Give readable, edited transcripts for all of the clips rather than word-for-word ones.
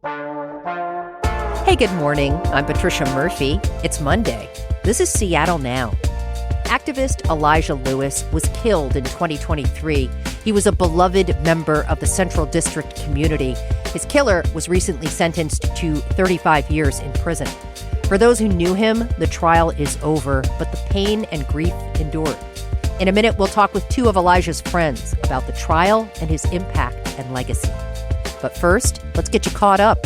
Hey, good morning. I'm Patricia Murphy. It's Monday. This is Seattle Now. Activist Elijah Lewis was killed in 2023. He was a beloved member of the Central District community. His killer was recently sentenced to 35 years in prison. For those who knew him, the trial is over, but the pain and grief endured. In a minute, we'll talk with two of Elijah's friends about the trial and his impact and legacy. But first, let's get you caught up.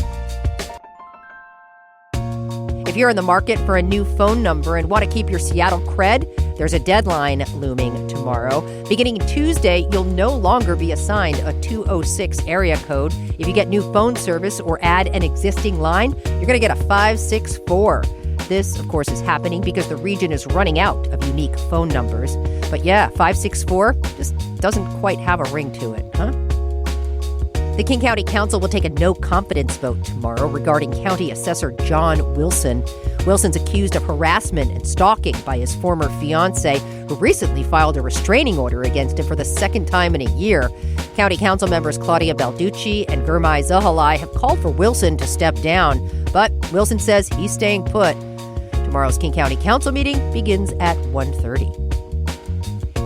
If you're in the market for a new phone number and want to keep your Seattle cred, there's a deadline looming tomorrow. Beginning Tuesday, you'll no longer be assigned a 206 area code. If you get new phone service or add an existing line, you're going to get a 564. This, of course, is happening because the region is running out of unique phone numbers. But yeah, 564 just doesn't quite have a ring to it, huh? The King County Council will take a no-confidence vote tomorrow regarding County Assessor John Wilson. Wilson's accused of harassment and stalking by his former fiancée, who recently filed a restraining order against him for the second time in a year. County Council members Claudia Balducci and Gurmai Zahalai have called for Wilson to step down, but Wilson says he's staying put. Tomorrow's King County Council meeting begins at 1:30.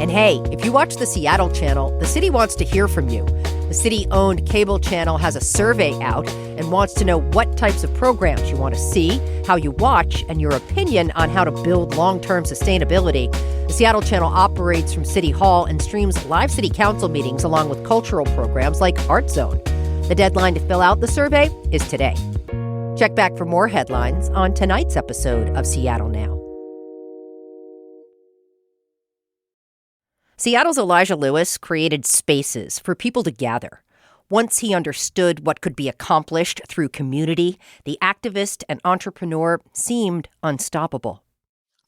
And hey, if you watch the Seattle channel, the city wants to hear from you. The city-owned cable channel has a survey out and wants to know what types of programs you want to see, how you watch, and your opinion on how to build long-term sustainability. The Seattle channel operates from City Hall and streams live city council meetings along with cultural programs like Art Zone. The deadline to fill out the survey is today. Check back for more headlines on tonight's episode of Seattle Now. Seattle's Elijah Lewis created spaces for people to gather. Once he understood what could be accomplished through community, the activist and entrepreneur seemed unstoppable.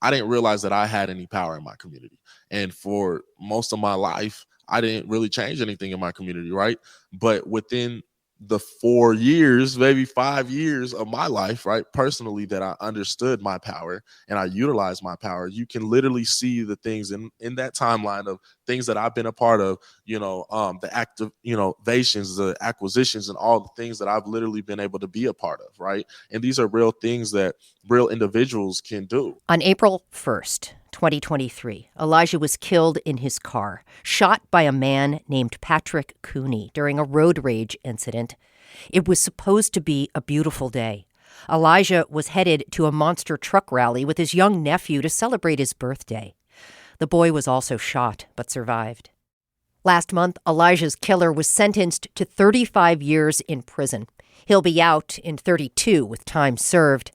I didn't realize that I had any power in my community. And for most of my life, I didn't really change anything in my community, right? But within the 4 years, maybe 5 years of my life, right, personally, that I understood my power and I utilized my power, you can literally see the things in that timeline of things that I've been a part of, the active, innovations, the acquisitions, and all the things that I've literally been able to be a part of, right? And these are real things that real individuals can do. On April 1st, 2023, Elijah was killed in his car, shot by a man named Patrick Cooney during a road rage incident. It was supposed to be a beautiful day. Elijah was headed to a monster truck rally with his young nephew to celebrate his birthday. The boy was also shot, but survived. Last month, Elijah's killer was sentenced to 35 years in prison. He'll be out in 32 with time served.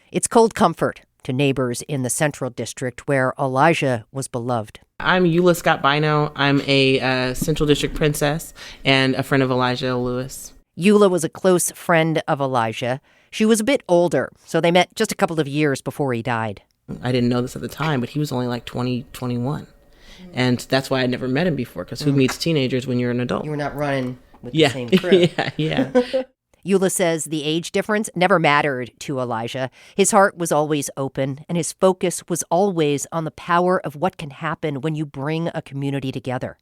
It's cold comfort to neighbors in the Central District where Elijah was beloved. I'm Eula Bynoe. I'm a Central District princess and a friend of Elijah Lewis. Eula was a close friend of Elijah. She was a bit older, so they met just a couple of years before he died. I didn't know this at the time, but he was only like 20, 21. And that's why I never met him before, because who meets teenagers when you're an adult? You were not running with the same crew. Yeah. Eula says the age difference never mattered to Elijah. His heart was always open, and his focus was always on the power of what can happen when you bring a community together.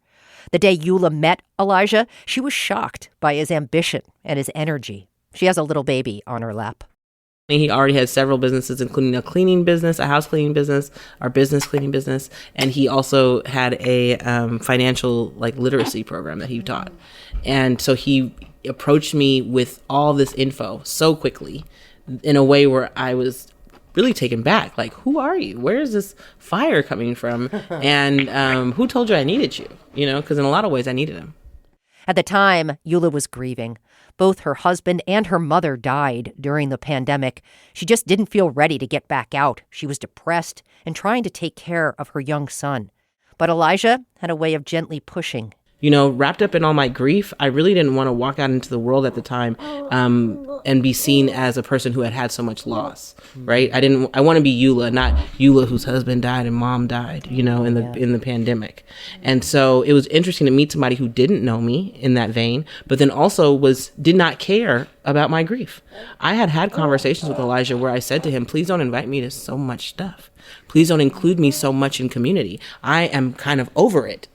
The day Eula met Elijah, she was shocked by his ambition and his energy. She has a little baby on her lap. He already had several businesses, including a cleaning business, a house cleaning business, our business cleaning business, and he also had a financial literacy program that he taught. And so he approached me with all this info so quickly in a way where I was really taken back. Like, who are you? Where is this fire coming from? And who told you I needed you? Because in a lot of ways I needed him. At the time, Eula was grieving. Both her husband and her mother died during the pandemic. She just didn't feel ready to get back out. She was depressed and trying to take care of her young son. But Elijah had a way of gently pushing. Wrapped up in all my grief, I really didn't want to walk out into the world at the time and be seen as a person who had so much loss, right? I want to be Eula, not Eula whose husband died and mom died, in the pandemic. And so it was interesting to meet somebody who didn't know me in that vein, but then also did not care about my grief. I had conversations with Elijah where I said to him, please don't invite me to so much stuff. Please don't include me so much in community. I am kind of over it,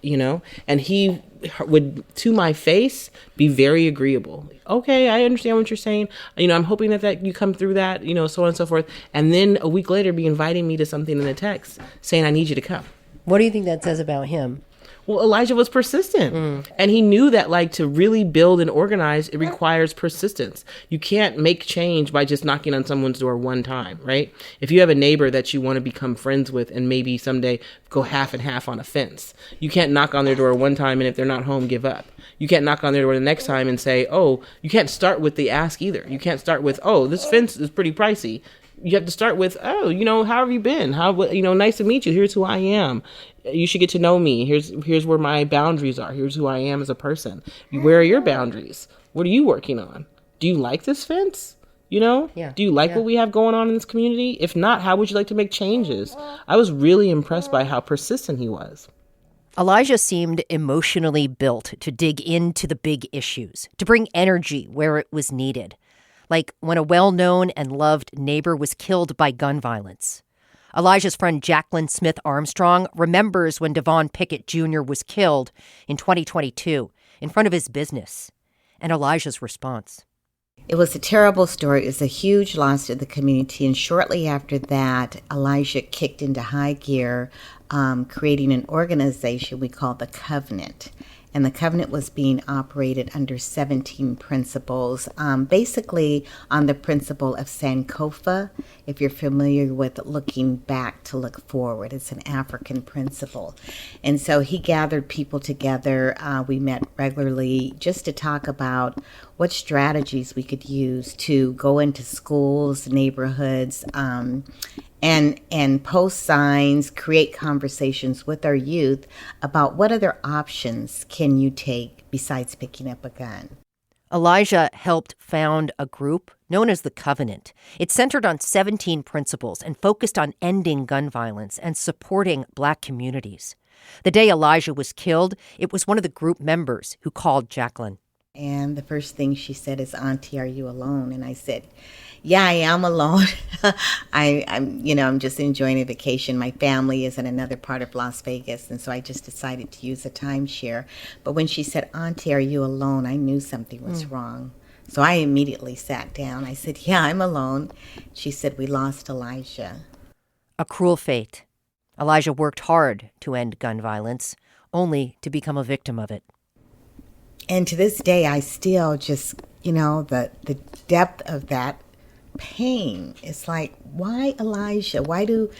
And he would, to my face, be very agreeable. Okay, I understand what you're saying. I'm hoping that you come through that, so on and so forth. And then a week later be inviting me to something in a text saying, I need you to come. What do you think that says about him? Well, Elijah was persistent, and he knew that to really build and organize, it requires persistence. You can't make change by just knocking on someone's door one time, right? If you have a neighbor that you want to become friends with and maybe someday go half and half on a fence, you can't knock on their door one time and if they're not home, give up. You can't knock on their door the next time and say, oh, you can't start with the ask either. You can't start with, oh, this fence is pretty pricey. You have to start with, oh, how have you been? Nice to meet you. Here's who I am. You should get to know me. Here's where my boundaries are. Here's who I am as a person. Where are your boundaries? What are you working on? Do you like this fence? Yeah. Do you like what we have going on in this community? If not, how would you like to make changes? I was really impressed by how persistent he was. Elijah seemed emotionally built to dig into the big issues, to bring energy where it was needed. Like when a well-known and loved neighbor was killed by gun violence. Elijah's friend Jacqueline Smith Armstrong remembers when Devon Pickett Jr. was killed in 2022 in front of his business, and Elijah's response. It was a terrible story. It was a huge loss to the community, and shortly after that, Elijah kicked into high gear, creating an organization we call the Covenant. And the Covenant was being operated under 17 principles, basically on the principle of Sankofa, if you're familiar with looking back to look forward. It's an African principle. And so he gathered people together. We met regularly just to talk about what strategies we could use to go into schools, neighborhoods, and post signs, create conversations with our youth about what other options can you take besides picking up a gun. Elijah helped found a group known as the Covenant. It centered on 17 principles and focused on ending gun violence and supporting Black communities. The day Elijah was killed, it was one of the group members who called Jacqueline. And the first thing she said is, Auntie, are you alone? And I said, yeah, I am alone. I'm just enjoying a vacation. My family is in another part of Las Vegas, and so I just decided to use a timeshare. But when she said, Auntie, are you alone? I knew something was wrong. So I immediately sat down. I said, yeah, I'm alone. She said, we lost Elijah. A cruel fate. Elijah worked hard to end gun violence, only to become a victim of it. And to this day, I still just, the depth of that pain. It's like, why Elijah? Why do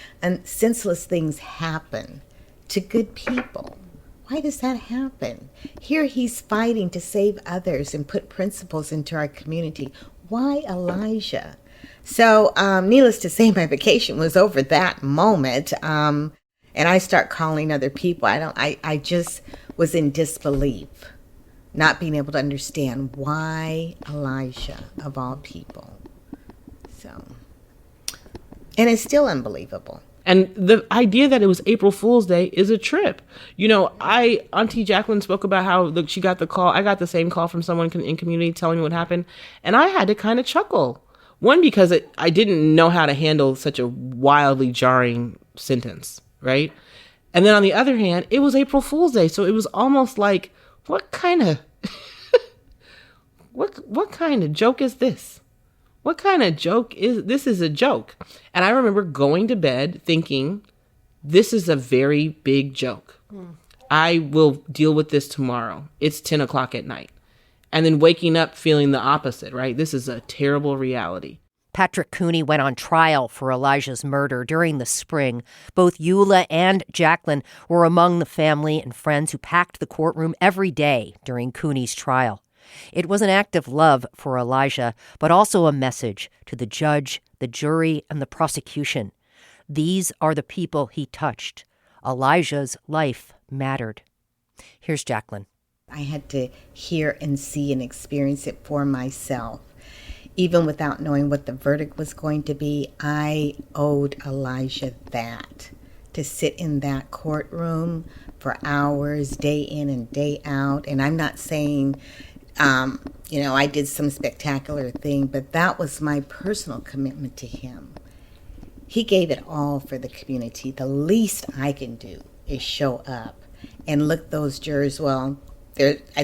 senseless things happen to good people? Why does that happen? Here he's fighting to save others and put principles into our community. Why Elijah? So needless to say, my vacation was over that moment. And I start calling other people. I just was in disbelief, not being able to understand why Elijah of all people. So, and it's still unbelievable. And the idea that it was April Fool's Day is a trip. Auntie Jacqueline spoke about how she got the call. I got the same call from someone in community telling me what happened. And I had to kind of chuckle. One, because I didn't know how to handle such a wildly jarring sentence, right? And then on the other hand, it was April Fool's Day. So it was almost like, what kind of what kind of joke is this? What kind of joke is this? Is a joke. And I remember going to bed thinking, this is a very big joke. I will deal with this tomorrow. It's 10 o'clock at night. And then waking up feeling the opposite, right? This is a terrible reality. Patrick Cooney went on trial for Elijah's murder during the spring. Both Eula and Jacqueline were among the family and friends who packed the courtroom every day during Cooney's trial. It was an act of love for Elijah, but also a message to the judge, the jury, and the prosecution. These are the people he touched. Elijah's life mattered. Here's Jacqueline. I had to hear and see and experience it for myself. Even without knowing what the verdict was going to be, I owed Elijah that. To sit in that courtroom for hours, day in and day out. And I'm not saying I did some spectacular thing, but that was my personal commitment to him. He gave it all for the community. The least I can do is show up and look those jurors, I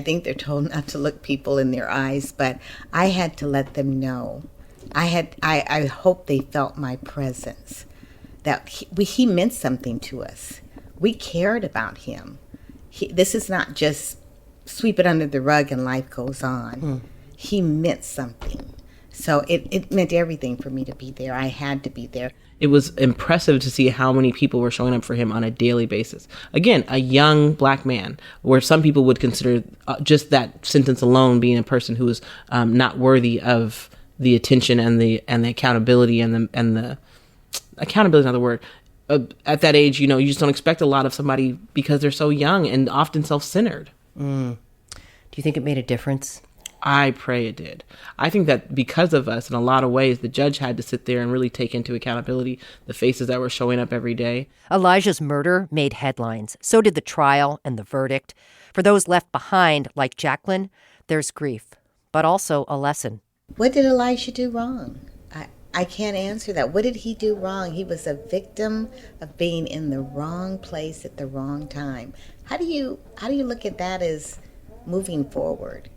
think they're told not to look people in their eyes, but I had to let them know. I hope they felt my presence, that he meant something to us. We cared about him. This is not just sweep it under the rug and life goes on. He meant something. So it meant everything for me to be there. I had to be there. It was impressive to see how many people were showing up for him on a daily basis. Again, a young Black man, where some people would consider just that sentence alone being a person who is not worthy of the attention and the accountability and the accountability is not the word. At that age, you just don't expect a lot of somebody because they're so young and often self-centered. Do you think it made a difference? I pray it did. I think that because of us, in a lot of ways, the judge had to sit there and really take into accountability the faces that were showing up every day. Elijah's murder made headlines. So did the trial and the verdict. For those left behind, like Jacqueline, there's grief, but also a lesson. What did Elijah do wrong? I can't answer that. What did he do wrong? He was a victim of being in the wrong place at the wrong time. How do you look at that as moving forward?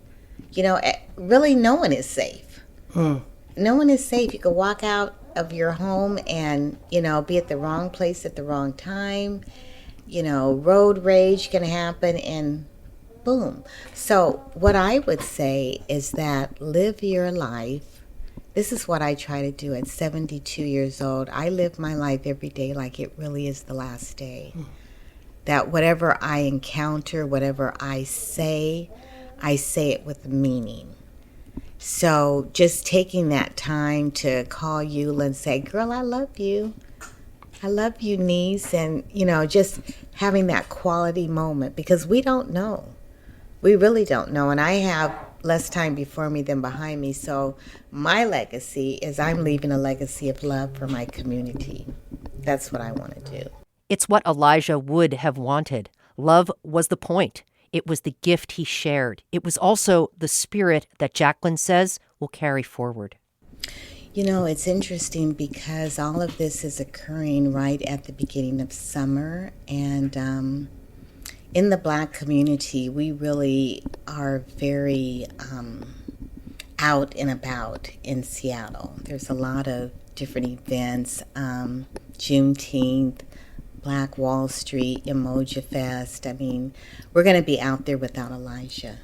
Really no one is safe. No one is safe. You could walk out of your home and, be at the wrong place at the wrong time. Road rage can happen and boom. So what I would say is that live your life. This is what I try to do at 72 years old. I live my life every day like it really is the last day. That whatever I encounter, whatever I say it with meaning. So just taking that time to call Eula and say, girl, I love you. I love you, niece. And, just having that quality moment because we don't know. We really don't know. And I have less time before me than behind me. So my legacy is I'm leaving a legacy of love for my community. That's what I want to do. It's what Elijah would have wanted. Love was the point. It was the gift he shared. It was also the spirit that Jacqueline says will carry forward. It's interesting because all of this is occurring right at the beginning of summer. And in the Black community, we really are very out and about in Seattle. There's a lot of different events, Juneteenth, Black Wall Street, Emoji Fest. We're going to be out there without Elijah.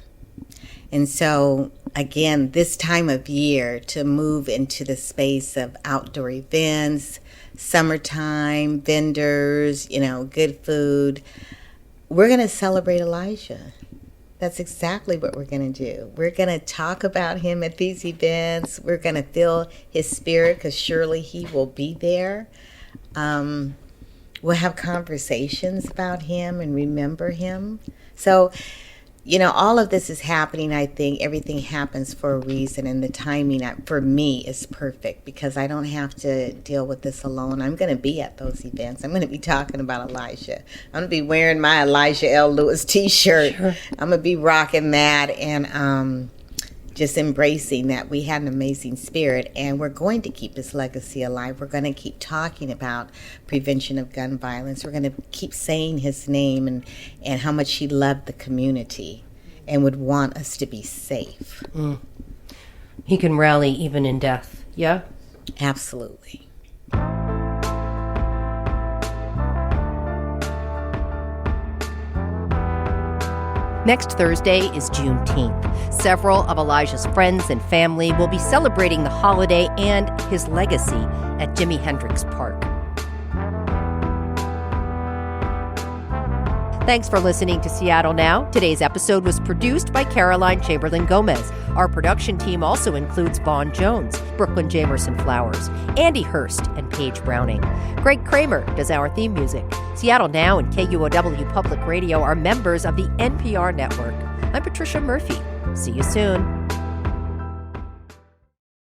And so, again, this time of year to move into the space of outdoor events, summertime, vendors, good food, we're going to celebrate Elijah. That's exactly what we're going to do. We're going to talk about him at these events. We're going to feel his spirit because surely he will be there. We'll have conversations about him and remember him. So, all of this is happening. I think everything happens for a reason, and the timing for me is perfect because I don't have to deal with this alone. I'm going to be at those events. I'm going to be talking about Elijah. I'm going to be wearing my Elijah L. Lewis t-shirt. Sure. I'm going to be rocking that and just embracing that we had an amazing spirit, and we're going to keep his legacy alive. We're going to keep talking about prevention of gun violence. We're going to keep saying his name and how much he loved the community and would want us to be safe. He can rally even in death, yeah? Absolutely. Next Thursday is Juneteenth. Several of Elijah's friends and family will be celebrating the holiday and his legacy at Jimi Hendrix Park. Thanks for listening to Seattle Now. Today's episode was produced by Caroline Chamberlain Gomez. Our production team also includes Vaughn Jones, Brooklyn Jamerson Flowers, Andy Hurst, and Paige Browning. Greg Kramer does our theme music. Seattle Now and KUOW Public Radio are members of the NPR network. I'm Patricia Murphy. See you soon.